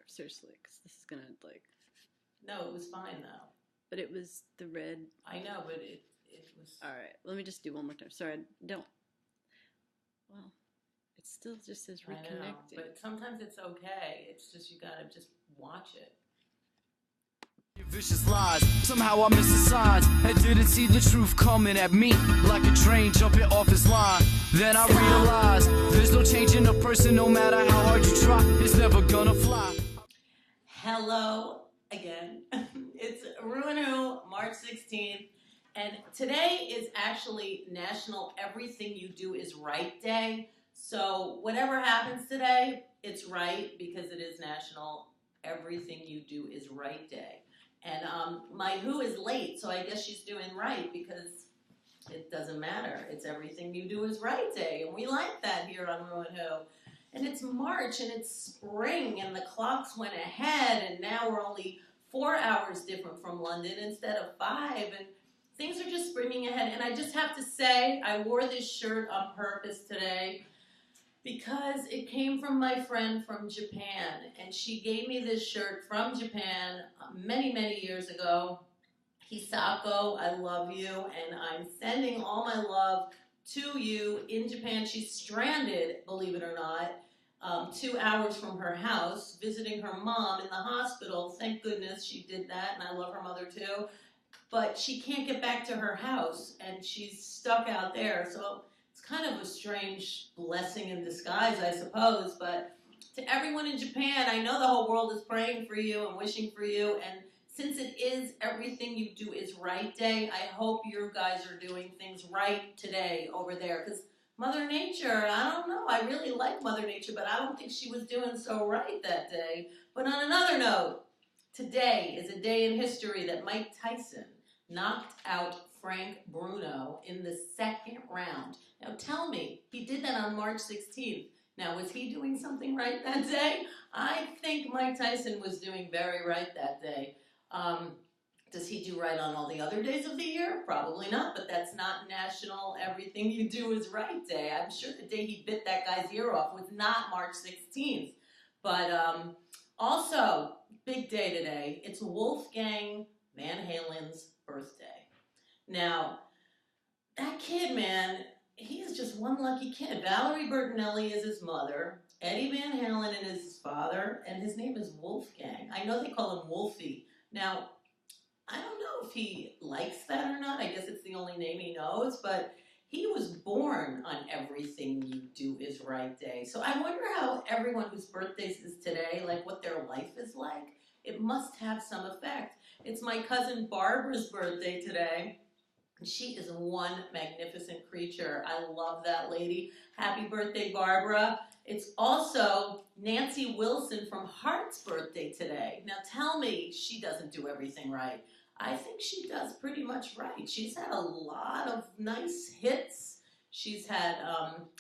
seriously, because this is gonna like. No, it was fine though. But it was the red. I know, but it was. All right, let me just do one more time. Sorry, I don't. Well, it still just says reconnecting. I know, but sometimes it's okay. It's just you gotta just watch it. Vicious lies, somehow I missed the signs and didn't see the truth coming at me like a train jumping off its line. Then I realized there's no change in a person, no matter how hard you try, it's never gonna fly. Hello again. It's ReW WhO, March 16th, and today is actually National Everything You Do Is Right Day. So whatever happens today, it's right because it is National Everything You Do Is Right Day. And my who is late, so I guess she's doing right because it doesn't matter. It's Everything You Do Is Right Day, and we like that here on ReW WhO. And it's March, and it's spring, and the clocks went ahead, and now we're only 4 hours different from London instead of 5, and things are just springing ahead. And I just have to say, I wore this shirt on purpose today because it came from my friend from Japan, and she gave me this shirt from Japan many, many years ago. Hisako, I love you, and I'm sending all my love to you in Japan. She's stranded, believe it or not, 2 hours from her house, visiting her mom in the hospital. Thank goodness she did that, and I love her mother too. But she can't get back to her house, and she's stuck out there. So it's kind of a strange blessing in disguise, I suppose. But to everyone in Japan, I know the whole world is praying for you and wishing for you. And since it is Everything You Do Is Right Day, I hope you guys are doing things right today over there. Because Mother Nature, I don't know, I really like Mother Nature, but I don't think she was doing so right that day. But on another note, today is a day in history that Mike Tyson knocked out Frank Bruno in the second round. Now tell me, he did that on March 16th. Now, was he doing something right that day? I think Mike Tyson was doing very right that day. Does he do right on all the other days of the year? Probably not, but that's not National Everything You Do Is Right Day. I'm sure the day he bit that guy's ear off was not March 16th. But also, big day today. It's Wolfgang Van Halen's birthday. Now, that kid, man, he is just one lucky kid. Valerie Bertinelli is his mother. Eddie Van Halen is his father, and his name is Wolfgang. I know they call him Wolfie. Now, I don't know if he likes that or not. I guess it's the only name he knows, but he was born on Everything You Do Is Right Day. So I wonder how everyone whose birthdays is today, like what their life is like. It must have some effect. It's my cousin Barbara's birthday today. She is one magnificent creature. I love that lady. Happy birthday, Barbara. It's also Nancy Wilson from Heart's birthday today. Now tell me she doesn't do everything right. I think she does pretty much right. She's had a lot of nice hits. She's had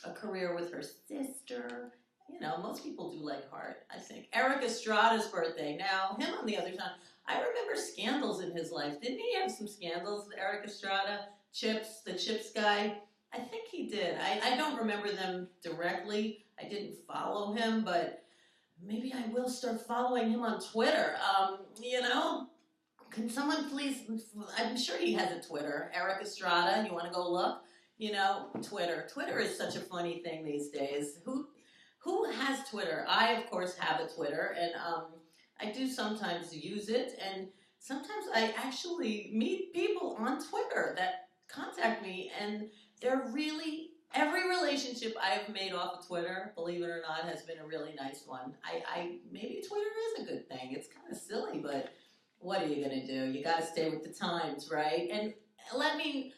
a career with her sister. You know, most people do like Heart, I think. Eric Estrada's birthday. Now, him on the other side, I remember scandals in his life. Didn't he have some scandals, Eric Estrada? Chips, the Chips guy? I think he did. I don't remember them directly. I didn't follow him, but maybe I will start following him on Twitter. You know, can someone please, I'm sure he has a Twitter. Eric Estrada, you want to go look? You know, Twitter. Twitter is such a funny thing these days. Who has Twitter? I, of course, have a Twitter, and I do sometimes use it, and sometimes I actually meet people on Twitter that contact me, and they're really, every relationship I've made off of Twitter, believe it or not, has been a really nice one. Maybe Twitter is a good thing. It's kind of silly, but what are you going to do? You got to stay with the times, right? And let me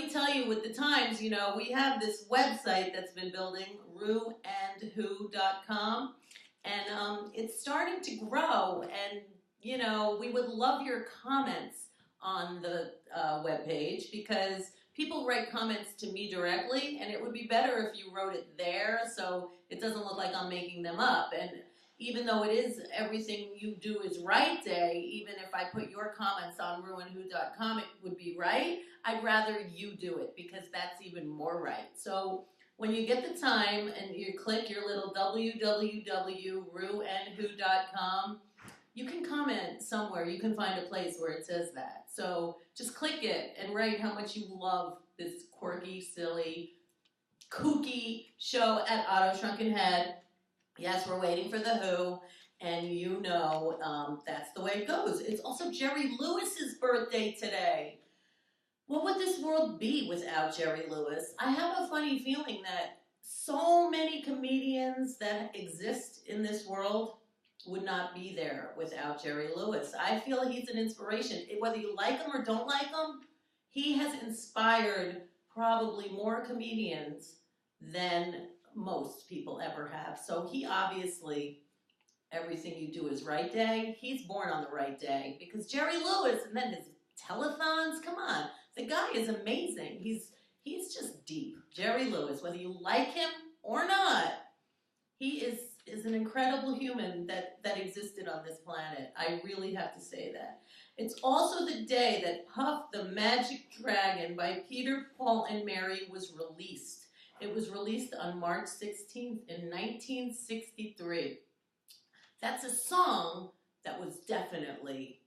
tell you, with the times, you know, we have this website that's been building, rewwho.com, and it's starting to grow, and, you know, we would love your comments on the webpage, because people write comments to me directly, and it would be better if you wrote it there so it doesn't look like I'm making them up. And even though it is Everything You Do Is Right Day, even if I put your comments on rewwho.com, it would be right. I'd rather you do it, because that's even more right. So when you get the time and you click your little www.ReW.com, you can comment somewhere. You can find a place where it says that. So just click it and write how much you love this quirky, silly, kooky show at ottos-srunken-head. Yes, we're waiting for the Who, and you know that's the way it goes. It's also Jerry Lewis's birthday today. What would this world be without Jerry Lewis? I have a funny feeling that so many comedians that exist in this world would not be there without Jerry Lewis. I feel he's an inspiration. Whether you like him or don't like him, he has inspired probably more comedians than most people ever have. So he obviously, everything you do is right day. He's born on the right day because Jerry Lewis, and then his telethons, come on. The guy is amazing. He's just deep. Jerry Lewis, whether you like him or not, he is an incredible human that existed on this planet. I really have to say that. It's also the day that Puff the Magic Dragon by Peter, Paul, and Mary was released. It was released on March 16th in 1963. That's a song that was definitely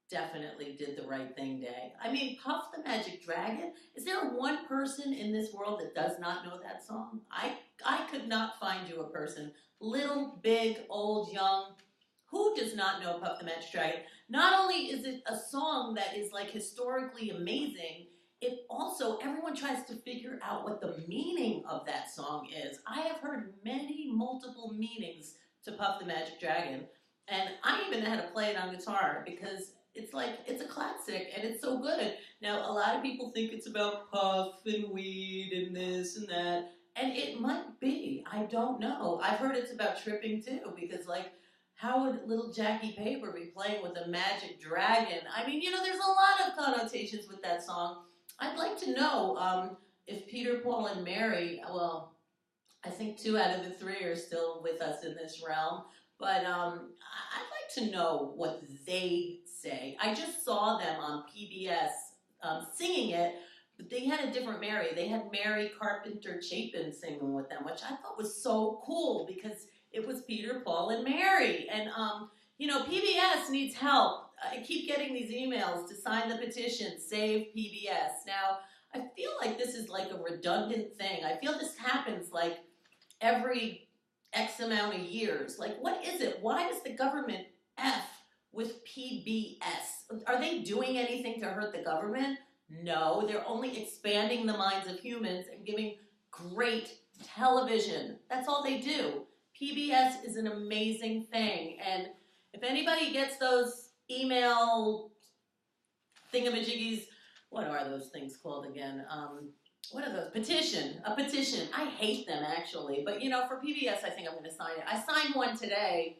did the right thing day. I mean, Puff the Magic Dragon, is there one person in this world that does not know that song? I could not find you a person, little, big, old, young, who does not know Puff the Magic Dragon? Not only is it a song that is like historically amazing, it also, everyone tries to figure out what the meaning of that song is. I have heard multiple meanings to Puff the Magic Dragon, and I even had to play it on guitar because it's like, it's a classic and it's so good. Now, a lot of people think it's about puff and weed and this and that, and it might be. I don't know. I've heard it's about tripping too, because like, how would little Jackie Paper be playing with a magic dragon? I mean, you know, there's a lot of connotations with that song. I'd like to know if Peter, Paul, and Mary, well, I think 2 out of the 3 are still with us in this realm, but I'd like to know what they say. I just saw them on PBS singing it, but they had a different Mary. They had Mary Carpenter Chapin singing with them, which I thought was so cool because it was Peter, Paul, and Mary. And, you know, PBS needs help. I keep getting these emails to sign the petition, Save PBS. Now, I feel like this is like a redundant thing. I feel this happens like every X amount of years. Like, what is it? Why does the government F with PBS? Are they doing anything to hurt the government? No, they're only expanding the minds of humans and giving great television. That's all they do. PBS is an amazing thing. And if anybody gets those email thingamajiggies, what are those things called again? What are those? A petition. I hate them actually, but you know, for PBS, I think I'm going to sign it. I signed one today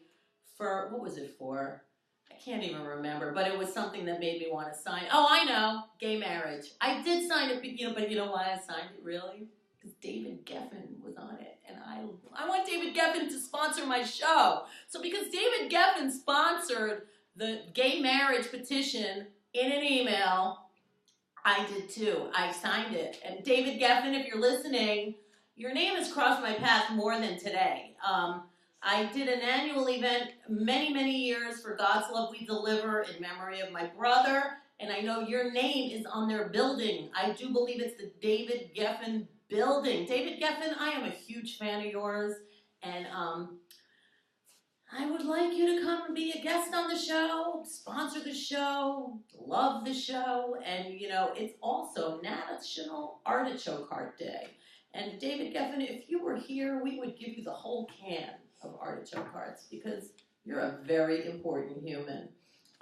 for, what was it for? I can't even remember, but it was something that made me want to sign. Oh, I know, gay marriage. I did sign it, you know, but you know why I signed it really? Because David Geffen was on it, and I want David Geffen to sponsor my show. So because David Geffen sponsored the gay marriage petition in an email, I did too. I signed it. And David Geffen, if you're listening, your name has crossed my path more than today. I did an annual event many years for God's Love We Deliver in memory of my brother, and I know your name is on their building. I do believe it's the David Geffen building. David Geffen, I am a huge fan of yours, and I would like you to come and be a guest on the show, sponsor the show, love the show, and you know, it's also National Artichoke Heart Day. And David Geffen, if you were here, we would give you the whole can of artichoke hearts because you're a very important human.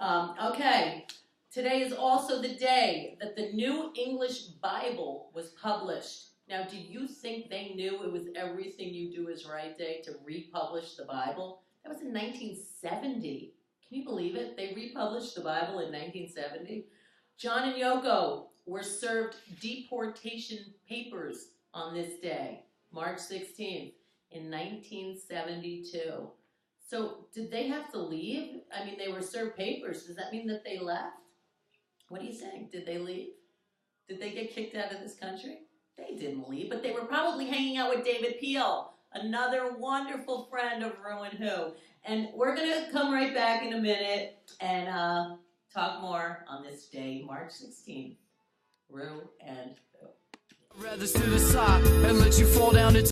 Okay, today is also the day that the New English Bible was published. Now, do you think they knew it was Everything You Do Is Right Day to republish the Bible? That was in 1970. Can you believe it? They republished the Bible in 1970. John and Yoko were served deportation papers on this day, March 16th, in 1972. So did they have to leave? I mean, they were served papers. Does that mean that they left? What do you think? Did they leave? Did they get kicked out of this country? they didn't leave, but they were probably hanging out with David Peel, another wonderful friend of ReW WhO. And we're going to come right back in a minute and talk more on this day, March 16th. ReW and WhO. Rather to the side and let you fall down into